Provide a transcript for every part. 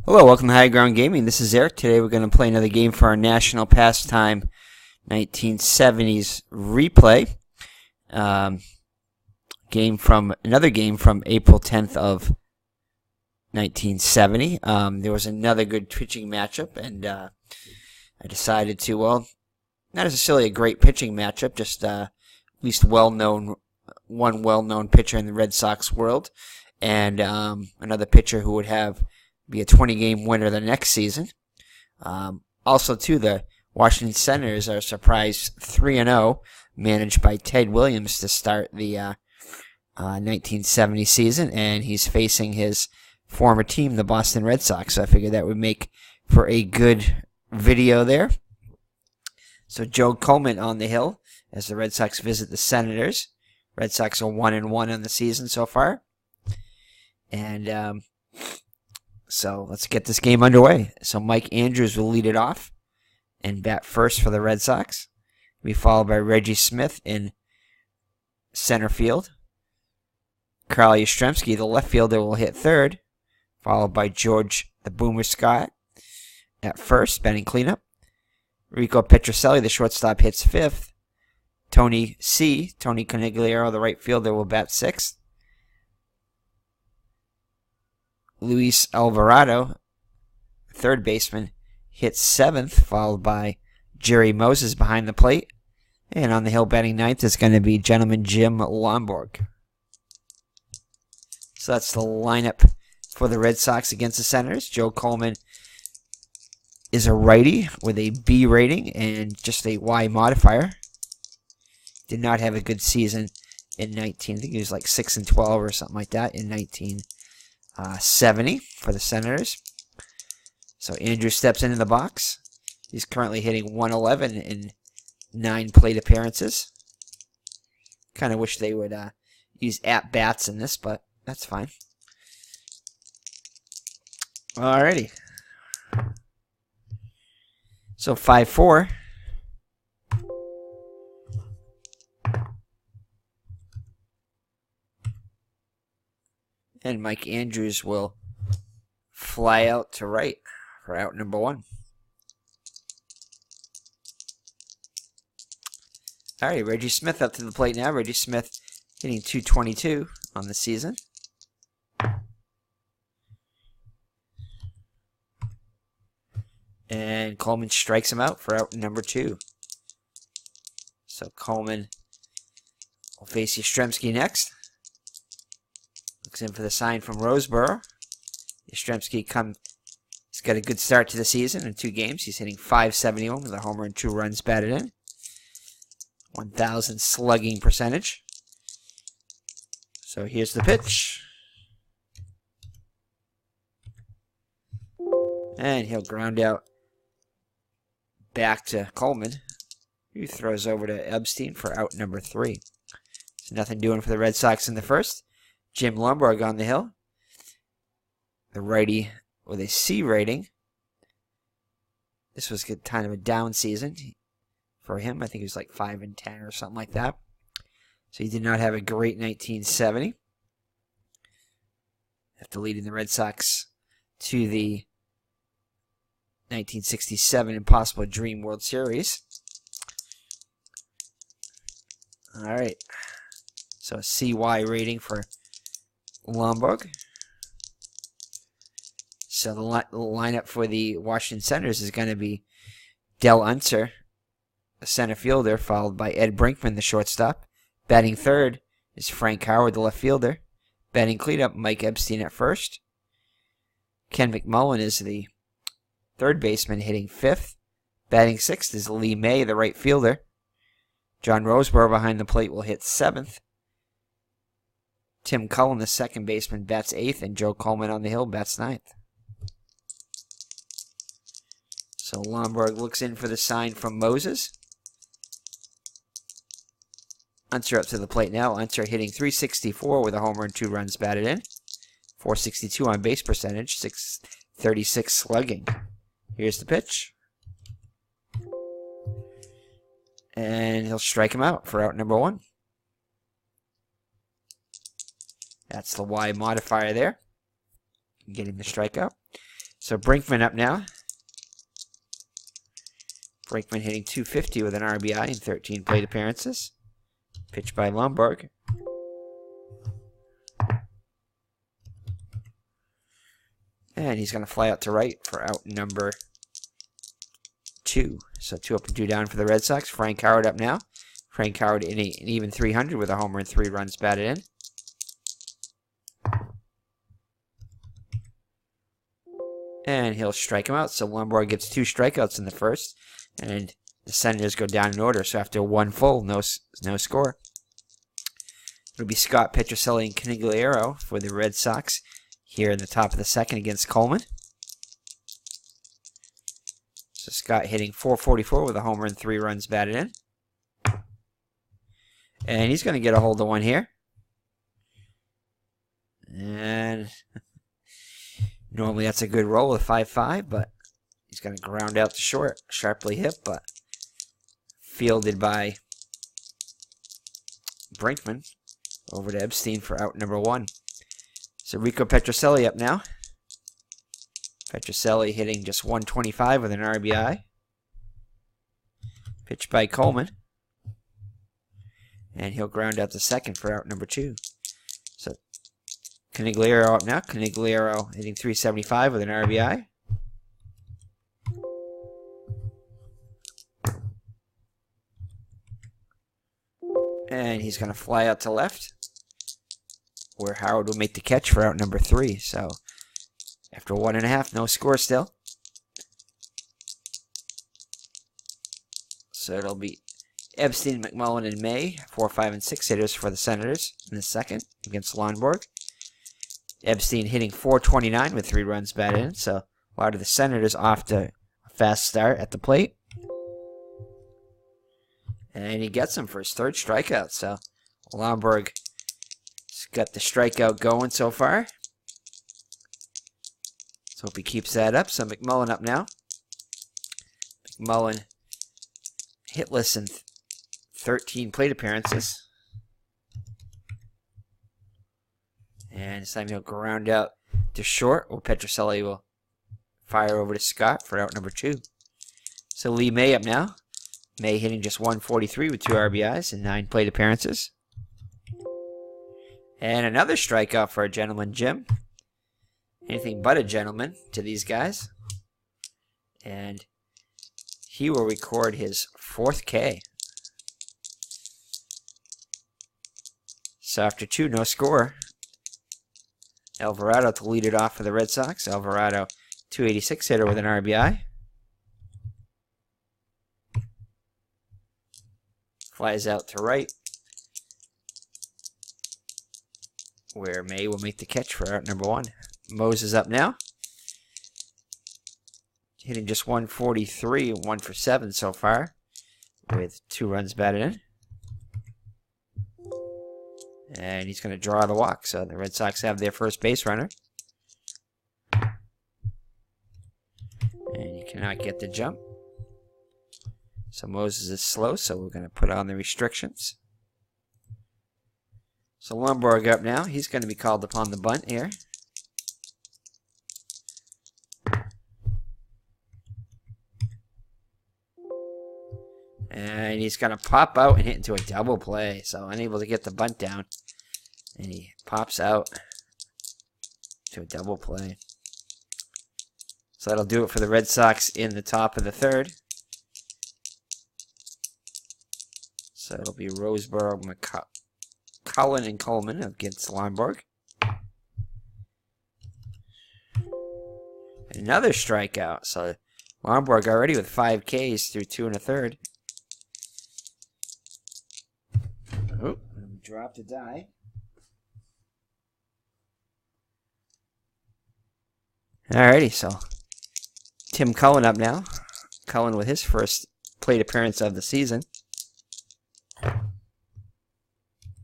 Hello, welcome to High Ground Gaming. This is Eric. Today we're going to play another game for our national pastime 1970s replay. Another game from April 10th of 1970. There was another good pitching matchup, and I decided to, not necessarily a great pitching matchup, just at least one well-known pitcher in the Red Sox world, and another pitcher who would be a 20-game winner the next season. Also, too, the Washington Senators are a surprise 3-0, managed by Ted Williams to start the 1970 season, and he's facing his former team, the Boston Red Sox. So I figured that would make for a good video there. So Joe Coleman on the hill as the Red Sox visit the Senators. Red Sox are 1-1 on the season so far. And so let's get this game underway. So Mike Andrews will lead it off and bat first for the Red Sox. He'll be followed by Reggie Smith in center field. Carl Yastrzemski, the left fielder, will hit third, followed by George the Boomer Scott at first, batting cleanup. Rico Petrocelli, the shortstop, hits fifth. Tony Conigliaro, the right fielder, will bat sixth. Luis Alvarado, third baseman, hits seventh, followed by Jerry Moses behind the plate. And on the hill batting ninth is going to be gentleman Jim Lonborg. So that's the lineup for the Red Sox against the Senators. Joe Coleman is a righty with a B rating and just a Y modifier. Did not have a good season in I think he was like 6-12 or something like that in 1970 for the Senators. So Andrew steps into the box. He's currently hitting 111 in 9 plate appearances. Kind of wish they would use at-bats in this, but that's fine. Alrighty. So 5-4. And Mike Andrews will fly out to right for out number 1. All right, Reggie Smith up to the plate now. Reggie Smith hitting .222 on the season. And Coleman strikes him out for out number 2. So Coleman will face Yastrzemski next. Looks in for the sign from Roseboro. Yastrzemski he's got a good start to the season in 2 games. He's hitting .571 with a homer and 2 runs batted in. 1,000 slugging percentage. So here's the pitch. And he'll ground out back to Coleman, who throws over to Epstein for out number 3. So nothing doing for the Red Sox in the first. Jim Lonborg on the hill. The righty with a C rating. This was kind of a down season for him. I think he was like 5-10 or something like that. So he did not have a great 1970. After leading the Red Sox to the 1967 Impossible Dream World Series. All right. So a CY rating for Lonborg. So the lineup for the Washington Senators is going to be Del Unser, the center fielder, followed by Ed Brinkman, the shortstop. Batting third is Frank Howard, the left fielder. Batting cleanup, Mike Epstein at first. Ken McMullen is the third baseman, hitting 5th. Batting 6th is Lee May, the right fielder. John Roseboro behind the plate will hit 7th. Tim Cullen, the second baseman, bats 8th, and Joe Coleman on the hill bats 9th. So Lonborg looks in for the sign from Moses. Unser up to the plate now. Unser hitting .364 with a homer and 2 runs batted in. .462 on base percentage, .636 slugging. Here's the pitch. And he'll strike him out for out number 1. That's the Y modifier there. Getting the strikeout. So Brinkman up now. Brinkman hitting .250 with an RBI in 13 plate appearances. Pitched by Lonborg. And he's going to fly out to right for out number 2. So 2 up and 2 down for the Red Sox. Frank Howard up now. Frank Howard in an even 300 with a homer and 3 runs batted in. And he'll strike him out. So Lonborg gets 2 strikeouts in the first. And the Senators go down in order. So after 1 full, no score. It'll be Scott Petrocelli and Canigliaro for the Red Sox here in the top of the second against Coleman. So Scott hitting .444 with a homer and 3 runs batted in. And he's going to get a hold of one here. And normally that's a good roll with 5-5, but he's going to ground out to short. Sharply hit, but fielded by Brinkman over to Epstein for out number 1. So Rico Petrocelli up now. Petrocelli hitting just .125 with an RBI. Pitched by Coleman. And he'll ground out to second for out number 2. So Canigliaro up now. Canigliaro hitting .375 with an RBI. And he's going to fly out to left, where Howard will make the catch for out number 3. So after 1.5, no score still. So it'll be Epstein, McMullen, and May, 4, 5, and 6 hitters for the Senators in the second against Lonborg. Epstein hitting .429 with 3 runs batted in. So a lot of the Senators off to a fast start at the plate. And he gets him for his 3rd strikeout. So Lonborg got the strikeout going so far. Let's hope he keeps that up. So McMullen up now. McMullen hitless in 13 plate appearances. And this time he'll ground out to short, or Petrocelli will fire over to Scott for out number 2. So Lee May up now. May hitting just .143 with 2 RBIs in 9 plate appearances. And another strikeout for a gentleman, Jim. Anything but a gentleman to these guys. And he will record his 4th K. So after 2, no score. Alvarado to lead it off for the Red Sox. Alvarado, .286 hitter with an RBI. Flies out to right, where May will make the catch for out number 1. Moses up now. Hitting just .143, 1 for 7 so far, with 2 runs batted in. And he's going to draw the walk, so the Red Sox have their first base runner. And he cannot get the jump. So Moses is slow, so we're going to put on the restrictions. So Lonborg up now. He's going to be called upon the bunt here. And he's going to pop out and hit into a double play. So unable to get the bunt down. And he pops out to a double play. So that'll do it for the Red Sox in the top of the 3rd. So it'll be Roseboro, McCullen, and Coleman against Lonborg. Another strikeout. So Lonborg already with 5 Ks through 2 1/3. Oh, dropped a die. Alrighty, so Tim Cullen up now. Cullen with his first plate appearance of the season.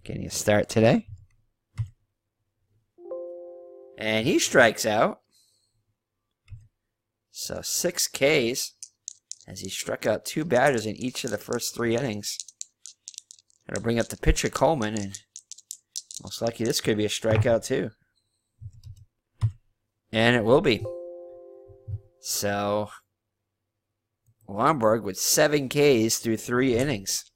Getting a start today. And he strikes out. So 6 Ks as he struck out 2 batters in each of the first 3 innings. That'll bring up the pitcher Coleman, and most likely this could be a strikeout too. And it will be. So Lonborg with 7 Ks through 3 innings.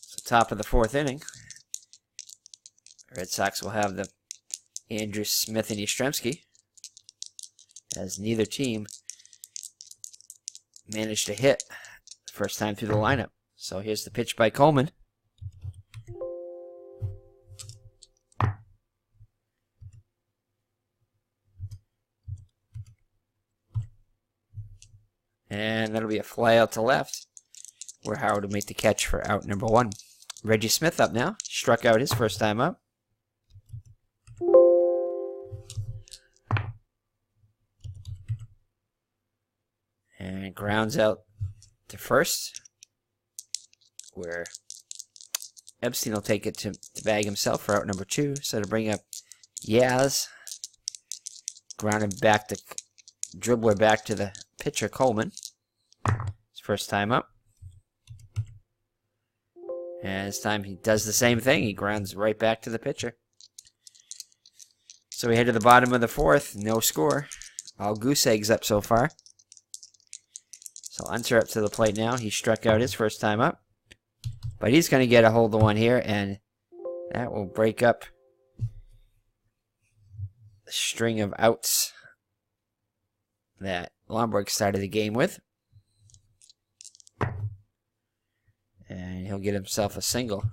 So top of the 4th inning. Red Sox will have the Andrew Smith and Yastrzemski, as neither team managed to hit the first time through the lineup. So here's the pitch by Coleman. And that'll be a fly out to left, where Howard will make the catch for out number 1. Reggie Smith up now. Struck out his first time up. And grounds out to first, where Epstein will take it to bag himself for out number 2. So to bring up Yaz, grounded back to dribbler back to the pitcher Coleman. His first time up. And this time he does the same thing. He grounds right back to the pitcher. So we head to the bottom of the 4th. No score. All goose eggs up so far. So Unser up to the plate now. He struck out his first time up. But he's going to get a hold of one here, and that will break up the string of outs that Lonborg started the game with. And he'll get himself a single.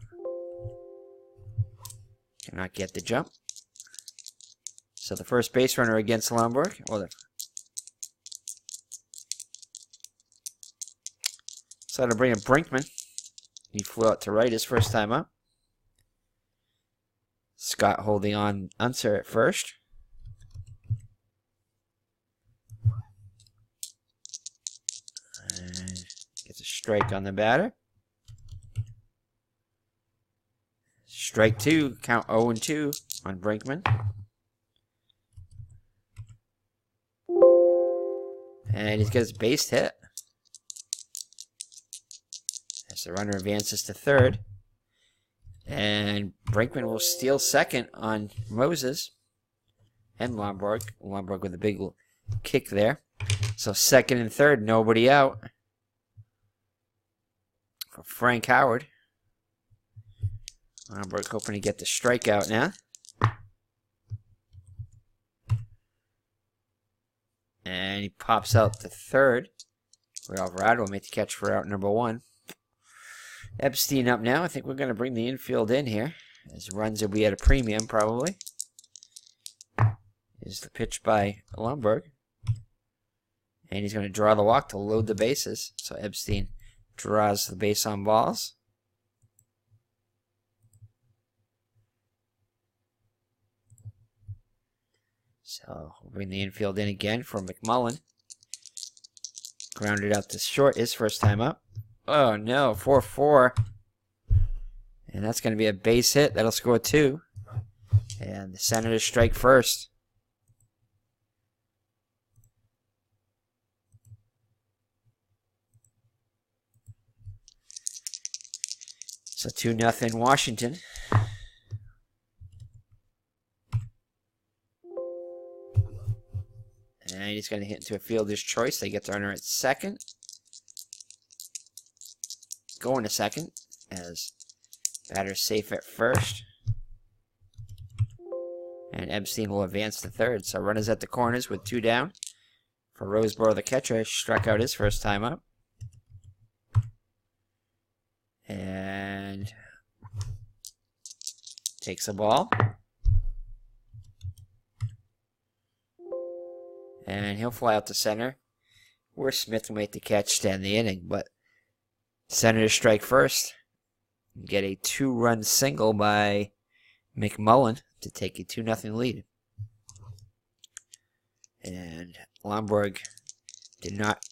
Cannot get the jump. So the first base runner against Lonborg. So to bring up Brinkman. He flew out to right his first time up. Scott holding on Unser at first. And gets a strike on the batter. Strike 2, count 0-2 on Brinkman. And he's got his base hit. As the runner advances to third. And Brinkman will steal second on Moses. And Lonborg. Lonborg with a big kick there. So second and third, nobody out. For Frank Howard. Lonborg hoping to get the strikeout now. And he pops out to third, where Alvarado will make the catch for out number 1. Epstein up now. I think we're going to bring the infield in here, as runs will be at a premium probably. Is the pitch by Lonborg. And he's going to draw the walk to load the bases. So Epstein draws the base on balls. So we'll bring the infield in again for McMullen. Grounded out to short his first time up. Oh no, 4-4. And that's going to be a base hit. That'll score 2. And the Senators strike first. So 2-0 Washington. And he's going to hit into a fielder's choice. They get the runner at second. Going to second as batter's safe at first. And Epstein will advance to third. So runners at the corners with 2 down. For Roseboro, the catcher, struck out his first time up. And takes a ball. And he'll fly out to center, where Smith will make the catch to end the inning. But Senators strike first. Get a 2-run single by McMullen to take a 2-0 lead. And Lonborg did not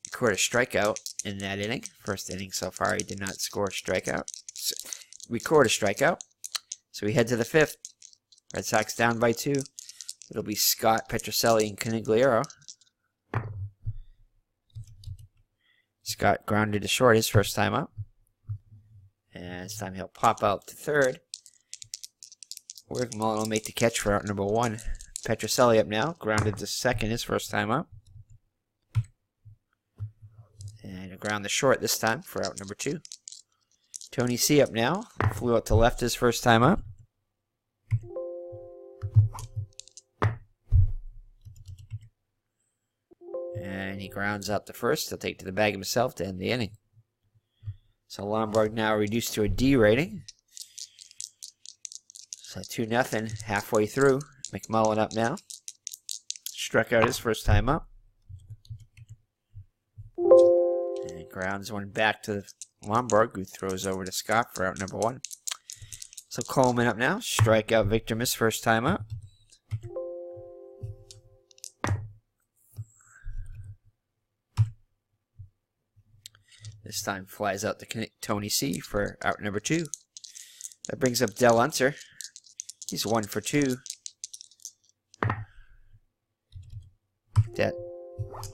record a strikeout in that inning. First inning so far, he did not score a strikeout. Record a strikeout. So we head to the 5th. Red Sox down by 2. It'll be Scott, Petrocelli, and Canigliaro. Scott grounded to short his first time up. And this time he'll pop out to third, where McMullen will make the catch for out number 1 Petrocelli up now. Grounded to second his first time up. And a ground to short this time for out number 2. Tony C up now. Flew out to left his first time up. And he grounds out to first. He'll take to the bag himself to end the inning. So Lonborg now reduced to a D rating. So 2-0 halfway through. McMullen up now. Struck out his first time up. And grounds one back to Lonborg, who throws over to Scott for out number 1. So Coleman up now. Strikeout Victor his first time up. This time flies out to Tony C for out number 2. That brings up Del Unser. He's 1 for 2. That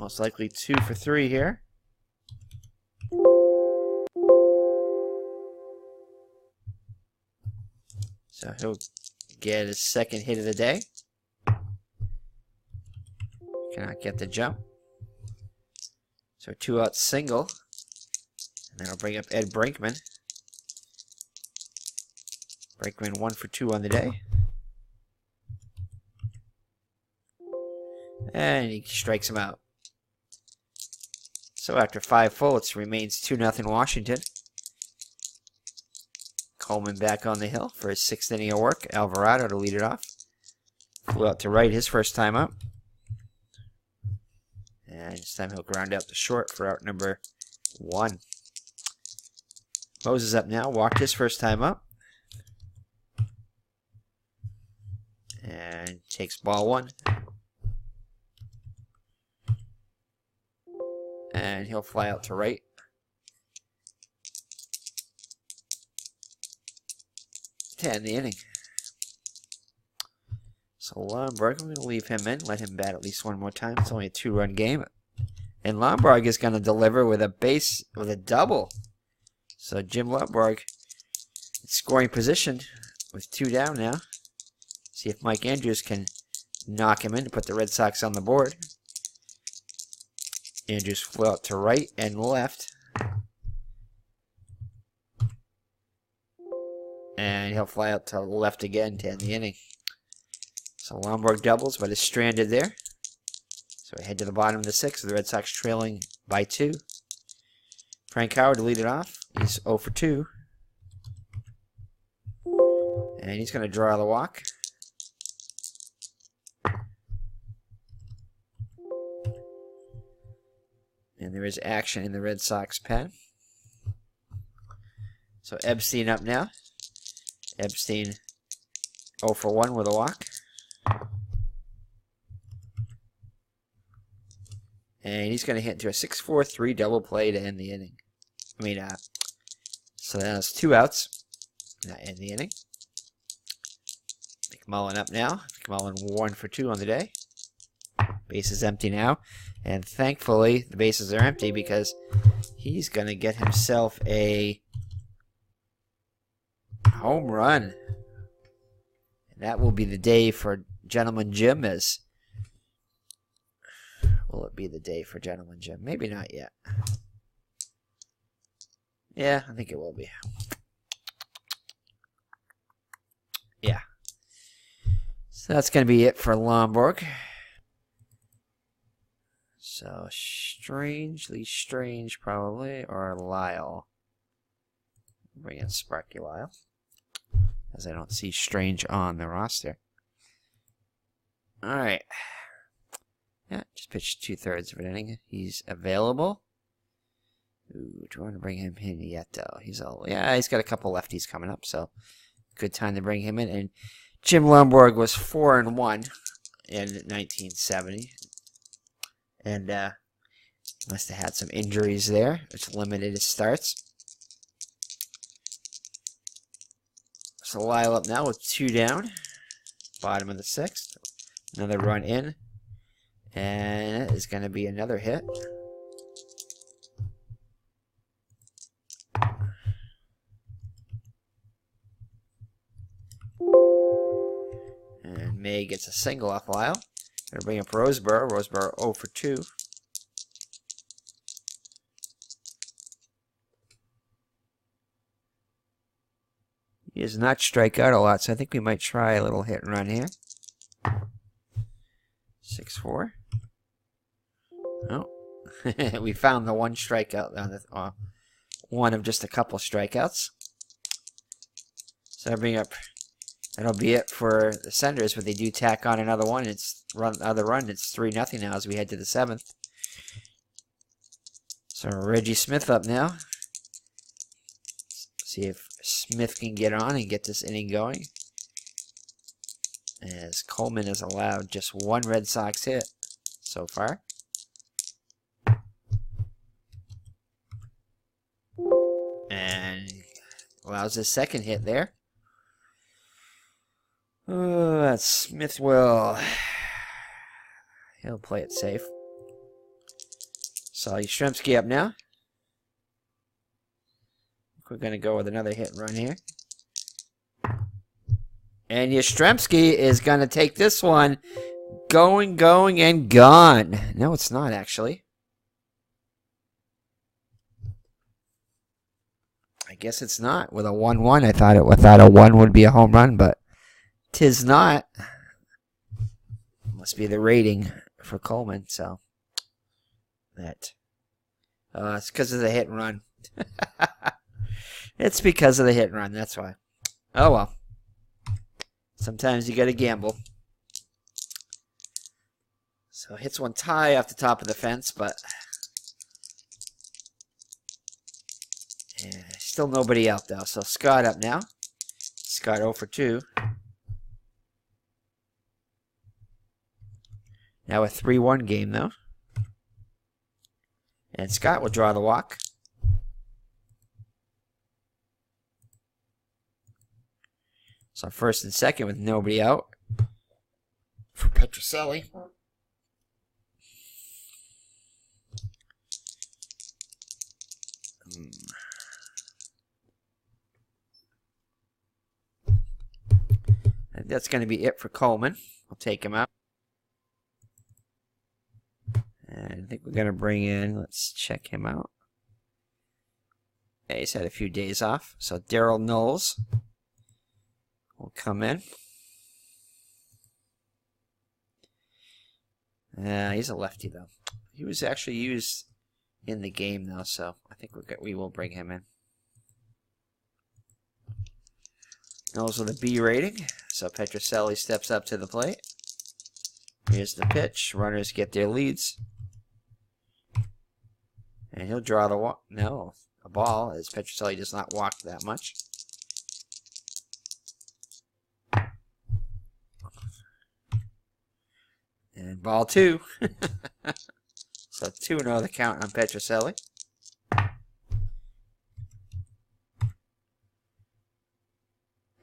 most likely 2 for 3 here. So he'll get his second hit of the day. Cannot get the jump. So 2-out single. And that'll bring up Ed Brinkman. Brinkman 1 for 2 on the day. And he strikes him out. So after 5 full, it remains 2-0 Washington. Coleman back on the hill for his 6th inning of work. Alvarado to lead it off. Flew out to right his first time up. And this time he'll ground out to short for out number 1. Moses up now. Walked his first time up. And takes ball 1. And he'll fly out to right. To end the inning. So Lonborg, I'm going to leave him in. Let him bat at least one more time. It's only a 2-run game. And Lonborg is going to deliver with a double. So Jim Lonborg in scoring position with 2 down now. See if Mike Andrews can knock him in to put the Red Sox on the board. Andrews flew out to right and left. And he'll fly out to left again to end the inning. So Lonborg doubles, but is stranded there. So we head to the bottom of the 6th, with the Red Sox trailing by 2. Frank Howard to lead it off. He's 0 for 2. And he's going to draw the walk. And there is action in the Red Sox pen. So Epstein up now. Epstein 0 for 1 with a walk. And he's going to hit into a 6-4-3 double play to end the inning. So that's 2 outs. End the inning. McMullen up now. McMullen 1 for 2 on the day. Base is empty now. And thankfully, the bases are empty because he's going to get himself a home run. And that will be the day for Gentleman Jim. Will it be the day for Gentleman Jim? Maybe not yet. Yeah, I think it will be. Yeah. So that's going to be it for Lonborg. So, Strangely Strange, probably, or Lyle. Bring in Sparky Lyle, as I don't see Strange on the roster. Alright. Yeah, just pitched 2/3 of an inning. He's available. Ooh, do you want to bring him in yet, though? He's got a couple lefties coming up, so good time to bring him in. And Jim Lonborg was 4-1 in 1970. And must have had some injuries there, which limited his starts. So Lyle up now with 2 down. Bottom of the 6th. Another run in. And it is going to be another hit. And A gets a single off Lyle. Gonna bring up Roseboro. Roseboro 0 for 2. He does not strike out a lot, so I think we might try a little hit and run here. 6-4. Oh, we found the one strikeout on the one of just a couple strikeouts. So I bring up. That'll be it for the Senators, but they do tack on another one. It's another run. It's 3-0 now as we head to the 7th. So Reggie Smith up now. See if Smith can get on and get this inning going. As Coleman has allowed just one Red Sox hit so far. And allows his second hit there. Oh, Smith will. He'll play it safe. So Yastrzemski up now. We're going to go with another hit and run here. And Yastrzemski is going to take this one. Going, and gone. No, it's not, actually. I guess it's not. With a 1-1, I thought a 1 would be a home run, but 'tis not. Must be the rating for Coleman, so that. It's because of the hit and run. It's because of the hit and run, that's why. Oh well. Sometimes you gotta gamble. So hits one tie off the top of the fence, but yeah, still nobody out though. So Scott up now. Scott 0 for 2. Now a 3-1 game though. And Scott will draw the walk. So first and second with nobody out for Petrocelli. And that's going to be it for Coleman. We'll take him out. And I think we're going to bring in, let's check him out. Yeah, he's had a few days off. So Daryl Knowles will come in. He's a lefty, though. He was actually used in the game, though, so I think we will bring him in. Knowles with a B rating. So Petrocelli steps up to the plate. Here's the pitch. Runners get their leads. And he'll draw the walk. No, a ball, as Petrocelli does not walk that much. And ball 2. So 2-0 the count on Petrocelli.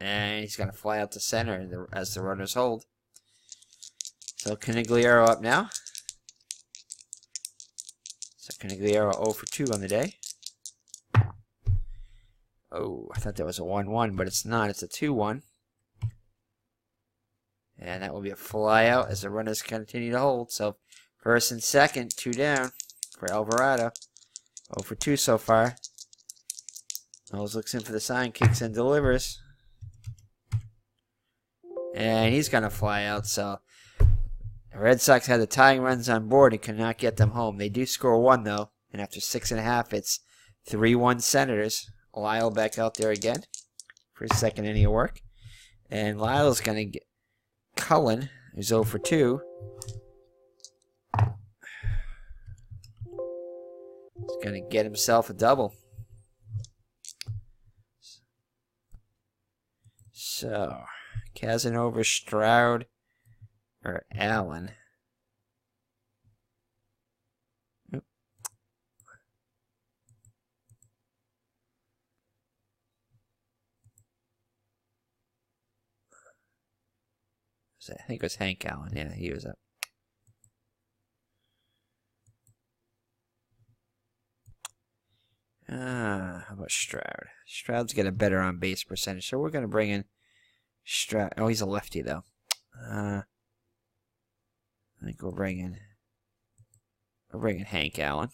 And he's going to fly out to center as the runners hold. So Canigliaro up now. So Canigliaro 0 for 2 on the day. Oh, I thought that was a 1-1, but it's not. It's a 2-1. And that will be a fly out as the runners continue to hold. So first and second, 2 down for Alvarado. 0 for 2 so far. Knowles looks in for the sign, kicks and delivers. And he's going to fly out. So the Red Sox had the tying runs on board and could not get them home. They do score 1, though. And after 6.5, it's 3-1 Senators. Lyle back out there again for his second inning of work. And Lyle's going to get Cullen, who's 0 for 2. He's going to get himself a double. So, Casanova, Stroud, or Allen. I think it was Hank Allen. Yeah, he was up. How about Stroud? Stroud's got a better on-base percentage, so we're going to bring in Stroud. Oh, he's a lefty, though. I think we'll bring in Hank Allen.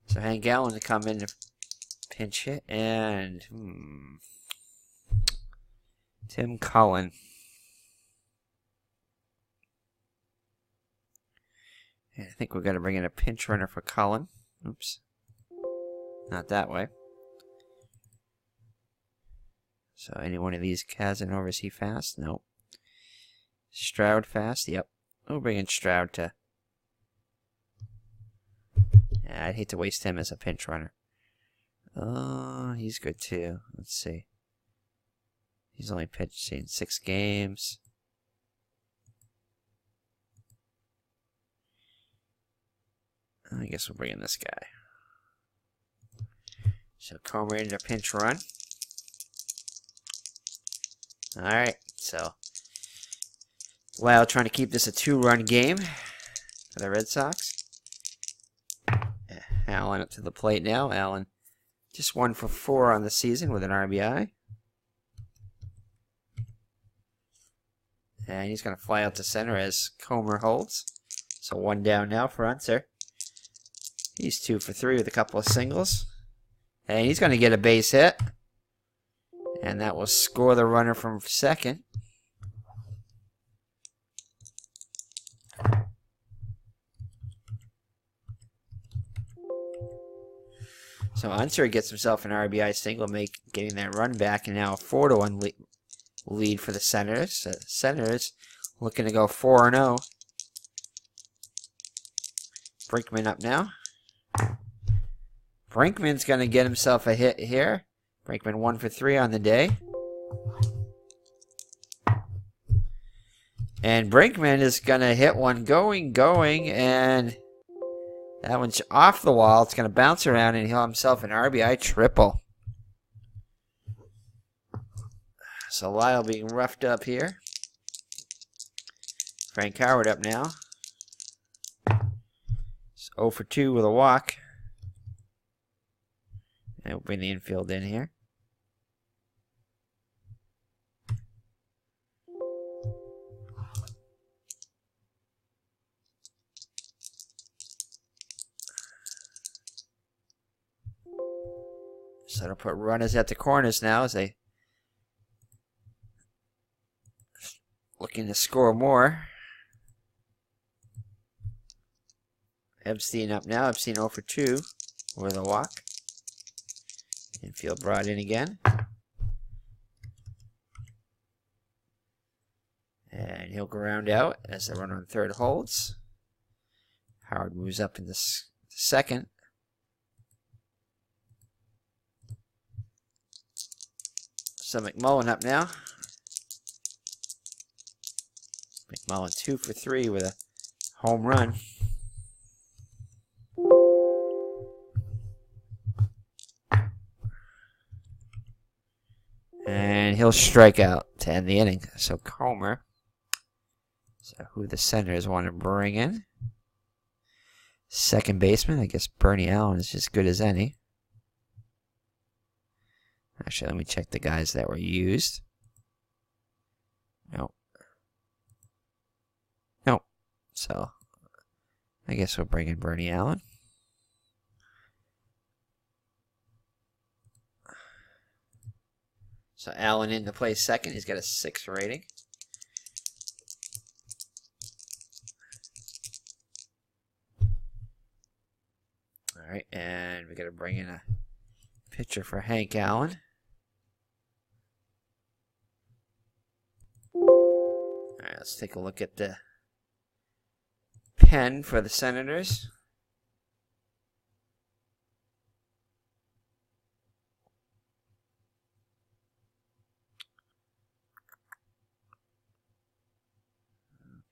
So Hank Allen to come in to pinch hit, and Tim Cullen. And I think we're going to bring in a pinch runner for Cullen. Oops. Not that way. So any one of these Casanova, is he fast? Nope. Stroud fast? Yep. We'll bring in Stroud to... Yeah, I'd hate to waste him as a pinch runner. Oh, he's good too. Let's see. He's only pitched in 6 games. I guess we'll bring in this guy. So Comer into pinch run. Alright, so Wow, trying to keep this a 2-run game for the Red Sox. Allen up to the plate now. Allen just 1 for 4 on the season with an RBI. And he's going to fly out to center as Comer holds. So 1 down now for Unser. He's 2 for 3 with a couple of singles. And he's going to get a base hit. And that will score the runner from second. So Unser gets himself an RBI single, getting that run back, and now a 4-1 lead for the Senators. Senators looking to go 4-0. Brinkman up now. Brinkman's going to get himself a hit here. Brinkman 1 for 3 on the day. And Brinkman is going to hit one going, and that one's off the wall. It's going to bounce around, and he'll have himself an RBI triple. So Lyle being roughed up here. Frank Howard up now. It's 0 for 2 with a walk. And we'll bring the infield in here. So they'll put runners at the corners now as they looking to score more. Epstein up now. Epstein 0 for 2 with a walk. Infield brought in again. And he'll ground out as the runner on third holds. Howard moves up into second. So McMullen up now. McMullen 2 for 3 with a home run. And he'll strike out to end the inning. So Comer. So who the Senators want to bring in? Second baseman. I guess Bernie Allen is as good as any. Actually, let me check the guys that were used. Nope. Nope. So I guess we'll bring in Bernie Allen. So Allen in to play second. He's got a 6 rating. All right, and we got to bring in a pitcher for Hank Allen. All right, let's take a look at the pen for the Senators.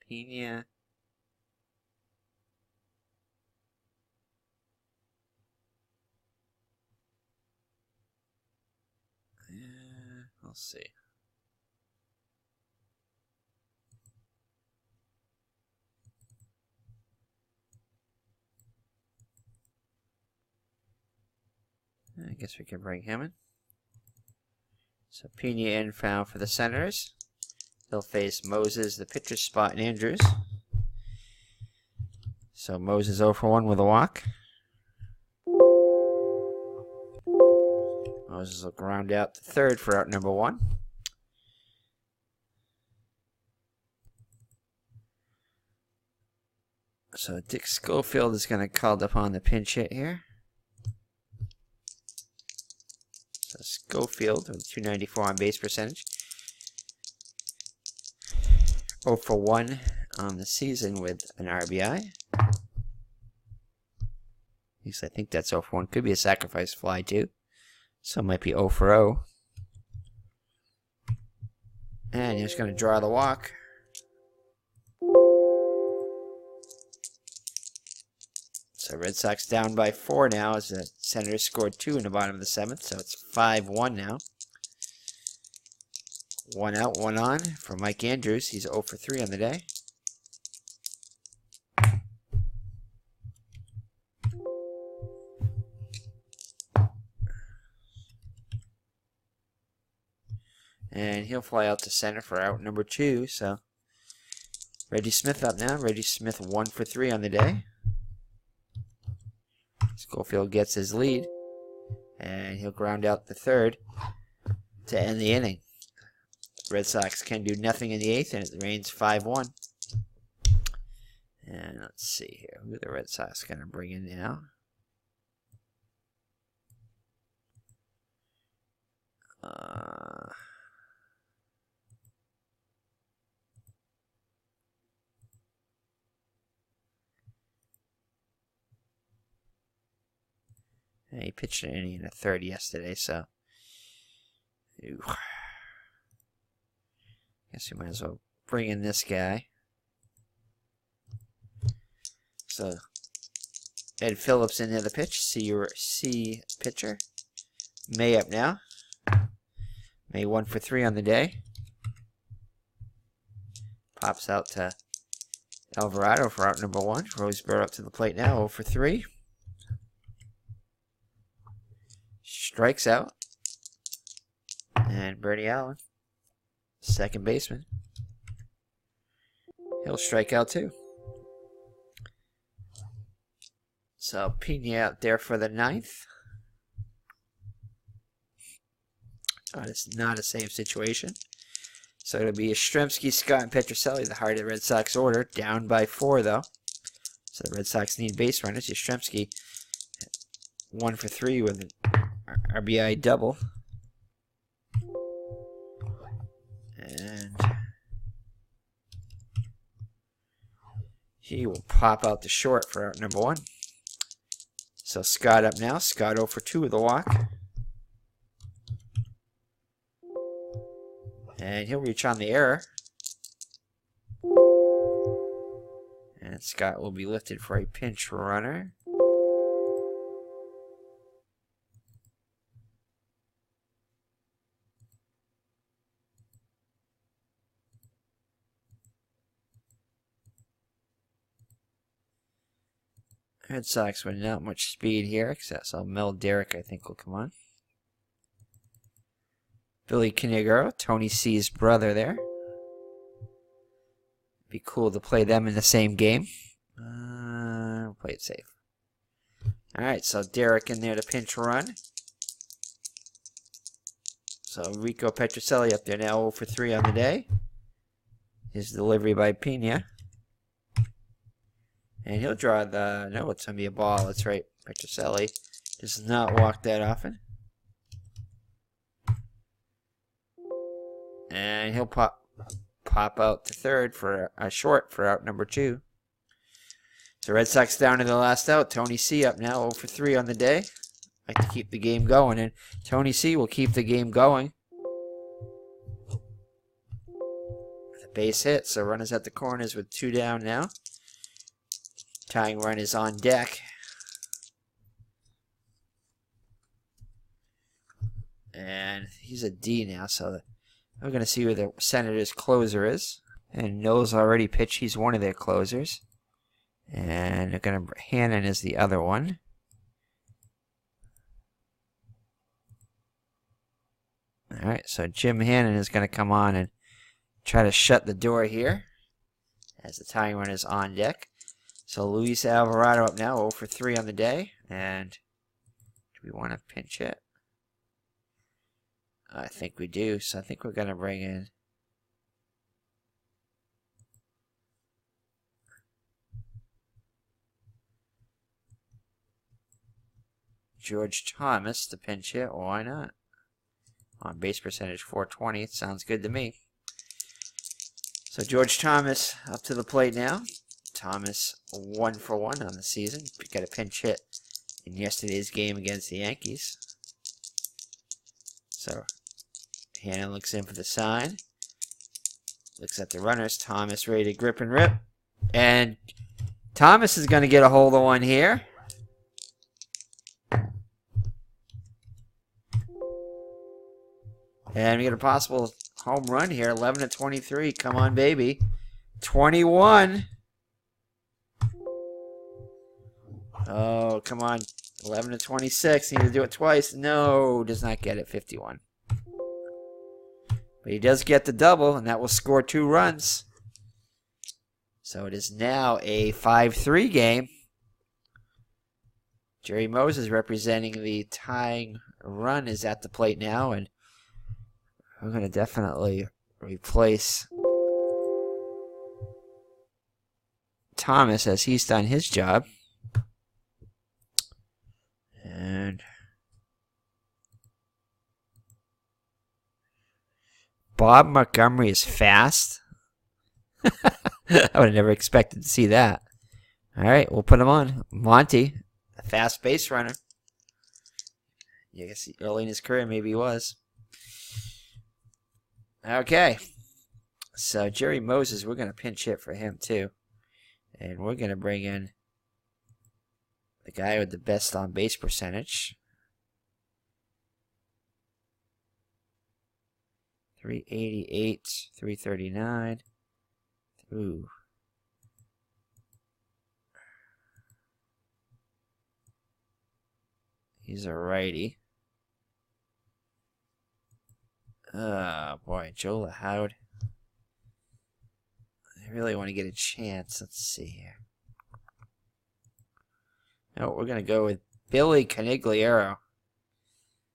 Pena. We'll see. I guess we can bring him in. So Pena inbound for the Senators. He'll face Moses, the pitcher spot, and Andrews. So Moses 0 for 1 with a walk. Moses will ground out to third for out number 1. So Dick Schofield is going to call upon the pinch hit here. So Schofield with 294 on base percentage. 0 for 1 on the season with an RBI. At least I think that's 0 for 1. Could be a sacrifice fly too. So it might be 0 for 0. And he's going to draw the walk. So Red Sox down by 4 now as the Senators scored 2 in the bottom of the 7th. So it's 5-1 now. 1 out, 1 on for Mike Andrews. He's 0 for 3 on the day. And he'll fly out to center for out number 2. So Reggie Smith up now. Reggie Smith 1 for 3 on the day. Schofield gets his lead. And he'll ground out the third to end the inning. Red Sox can do nothing in the 8th, and it remains 5-1. And let's see here. Who are the Red Sox going to bring in now? He pitched an inning in the 3rd yesterday, so guess we might as well bring in this guy. So Ed Phillips in there the pitch. C pitcher. May up now. May 1 for 3 on the day. Pops out to Alvarado for out number 1. Roseberry up to the plate now, 0 for 3. Strikes out. And Bernie Allen, second baseman. He'll strike out too. So Pena out there for the 9th. It's not a safe situation. So it'll be Yastrzemski, Scott, and Petrocelli, the heart of the Red Sox order. Down by 4 though. So the Red Sox need base runners. Yastrzemski 1 for 3 with an RBI double. And he will pop out the short for out number 1. So Scott up now. Scott 0 for 2 with a walk. And he'll reach on the error. And Scott will be lifted for a pinch runner. Red Sox with not much speed here, except so Mel Derrick, I think, will come on. Billy Canigro, Tony C's brother there. Be cool to play them in the same game. We'll play it safe. Alright, so Derrick in there to pinch run. So Rico Petrocelli up there now 0 for 3 on the day. His delivery by Pena. And he'll draw the... No, it's going to be a ball. That's right. Petrocelli does not walk that often. And he'll pop out to third for a short for out number 2. So Red Sox down to the last out. Tony C up now 0 for 3 on the day. Like to keep the game going. And Tony C will keep the game going. The base hit. So runners at the corners with 2 down now. Tying run is on deck. And he's a D now, so we're going to see where the Senators' closer is. And Knowles already pitched. He's one of their closers. And they're going to... Hannon is the other one. All right, so Jim Hannon is going to come on and try to shut the door here as the tying run is on deck. So Luis Alvarado up now, 0 for 3 on the day. And do we want to pinch hit? I think we do. So I think we're going to bring in George Thomas to pinch hit. Why not? On base percentage 420. It sounds good to me. So George Thomas up to the plate now. Thomas 1 for 1 on the season. Got a pinch hit in yesterday's game against the Yankees. So Hannon looks in for the sign. Looks at the runners. Thomas ready to grip and rip. And Thomas is going to get a hold of one here. And we get a possible home run here. 11 to 23. Come on, baby. 21. Oh, come on. 11 to 26. Need to do it twice. No, does not get it. 51. But he does get the double, and that will score 2 runs. So it is now a 5-3 game. Jerry Moses representing the tying run is at the plate now, and we're going to definitely replace Thomas as he's done his job. And Bob Montgomery is fast. I would have never expected to see that. All right, we'll put him on. Monty, a fast base runner. I guess early in his career, maybe he was. Okay. So Jerry Moses, we're going to pinch hit for him too. And we're going to bring in the guy with the best on base percentage. 388, 339. Ooh. He's a righty. Oh boy, Joe Loud. I really want to get a chance. Let's see here. No, we're going to go with Billy Canigliaro.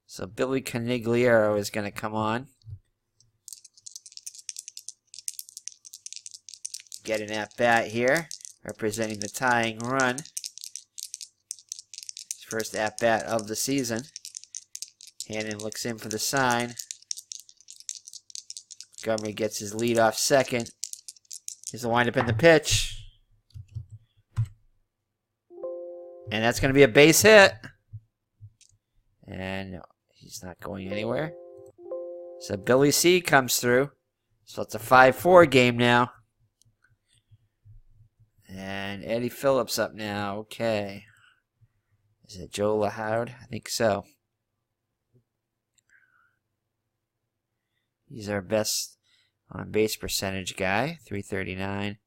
So Billy Canigliaro is going to come on. Get an at-bat here, representing the tying run. His first at-bat of the season. Hannon looks in for the sign. Montgomery gets his lead off second. Here's the windup in the pitch. And that's going to be a base hit. And he's not going anywhere. So Billy C comes through. So it's a 5-4 game now. And Eddie Phillips up now. Okay. Is it Joe Loud? I think so. He's our best on base percentage guy. 339.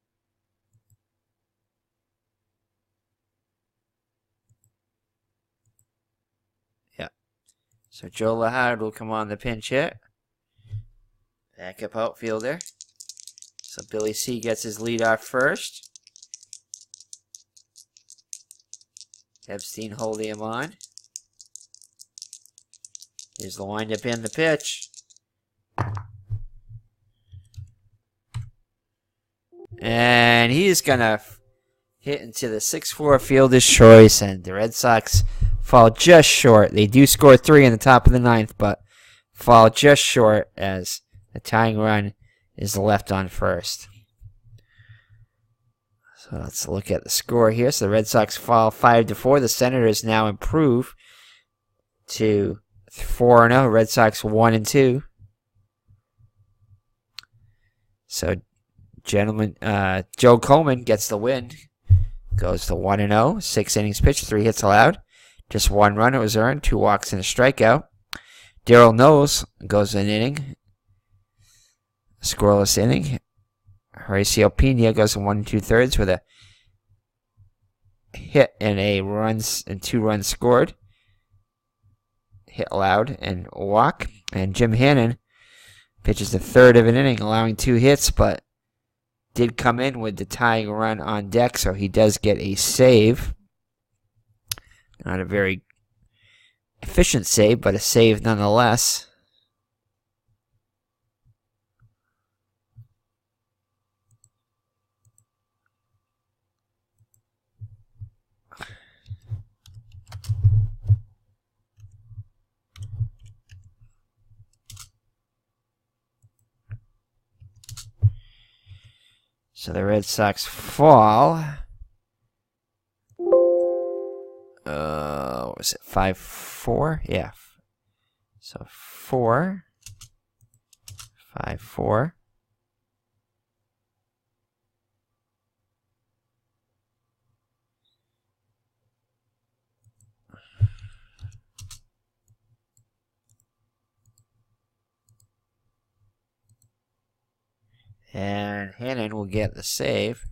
Yeah. So Joe Loud will come on the pinch hit. Backup outfielder. So Billy C gets his lead off first. Epstein holding him on. Here's the windup in the pitch. And he's going to hit into the 6-4 fielder's choice, and the Red Sox fall just short. They do score 3 in the top of the 9th, but fall just short as the tying run is left on first. So let's look at the score here. So the Red Sox fall 5-4. The Senators now improve to 4-0. Red Sox 1-2. So, gentlemen, Joe Coleman gets the win. Goes to 1-0. 6 innings pitched, 3 hits allowed. Just 1 run it was earned, 2 walks and a strikeout. Daryl Knowles goes an inning. Scoreless inning. Horacio Pena goes in 1 2/3 with a hit and 2 runs scored. hit allowed and a walk. And Jim Hannon pitches the third of an inning, allowing 2 hits, but did come in with the tying run on deck, so he does get a save. Not a very efficient save, but a save nonetheless. So the Red Sox fall. What was it? 5-4? Yeah. So 4. 5-4. And Hannon will get the save.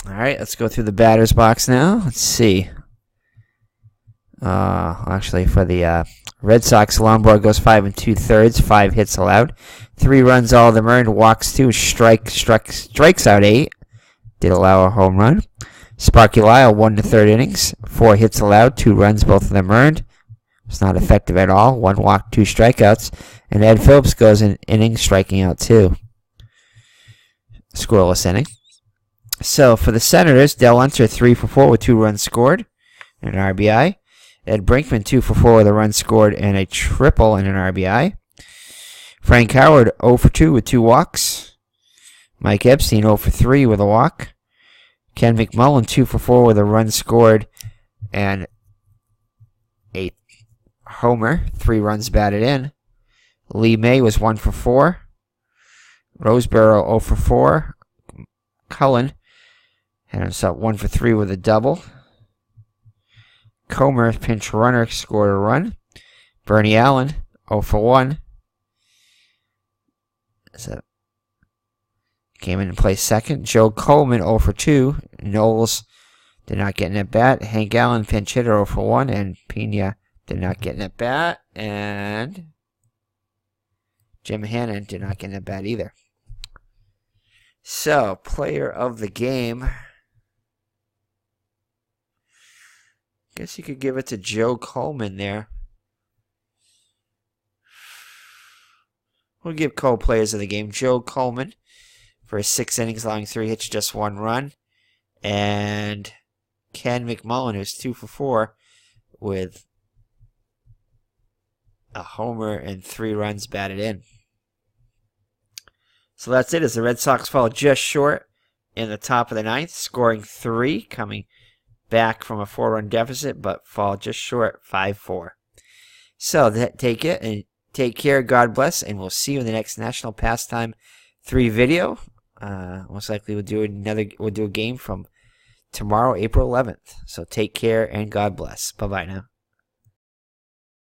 All right, let's go through the batter's box now. Let's see. Actually, for the Red Sox, Lonborg goes 5 2/3, 5 hits allowed, 3 runs, all of them earned, walks 2, strikes out 8. Did allow a home run. Sparky Lyle, 1 1/3 innings, 4 hits allowed, 2 runs, both of them earned. Was not effective at all. 1 walk, 2 strikeouts. And Ed Phillips goes an inning, striking out 2. Scoreless inning. So for the Senators, Del Unser 3 for 4 with 2 runs scored and an RBI. Ed Brinkman 2 for 4 with a run scored and a triple and an RBI. Frank Howard 0 for 2 with 2 walks. Mike Epstein 0 for 3 with a walk. Ken McMullen 2 for 4 with a run scored and a homer. 3 runs batted in. Lee May was 1 for 4. Roseboro 0 for 4. Cullen had himself 1 for 3 with a double. Comer, pinch runner, scored a run. Bernie Allen 0 for 1. So came in and played second. Joe Coleman 0 for 2. Knowles did not get an at bat. Hank Allen pinch hitter 0 for 1. And Pena did not get an at bat. And Jim Hannon did not get an at bat either. So, player of the game. Guess you could give it to Joe Coleman there. We'll give Cole players of the game. Joe Coleman for his 6 innings, allowing 3 hits, just 1 run. And Ken McMullen, who's 2 for 4 with a homer and 3 runs batted in. So that's it, as the Red Sox fall just short in the top of the 9th, scoring 3, coming back from a 4-run deficit, but fall just short, 5-4. So take it and take care. God bless, and we'll see you in the next National Pastime 3 video. Most likely we'll do a game from tomorrow, April 11th. So take care and God bless. Bye bye now.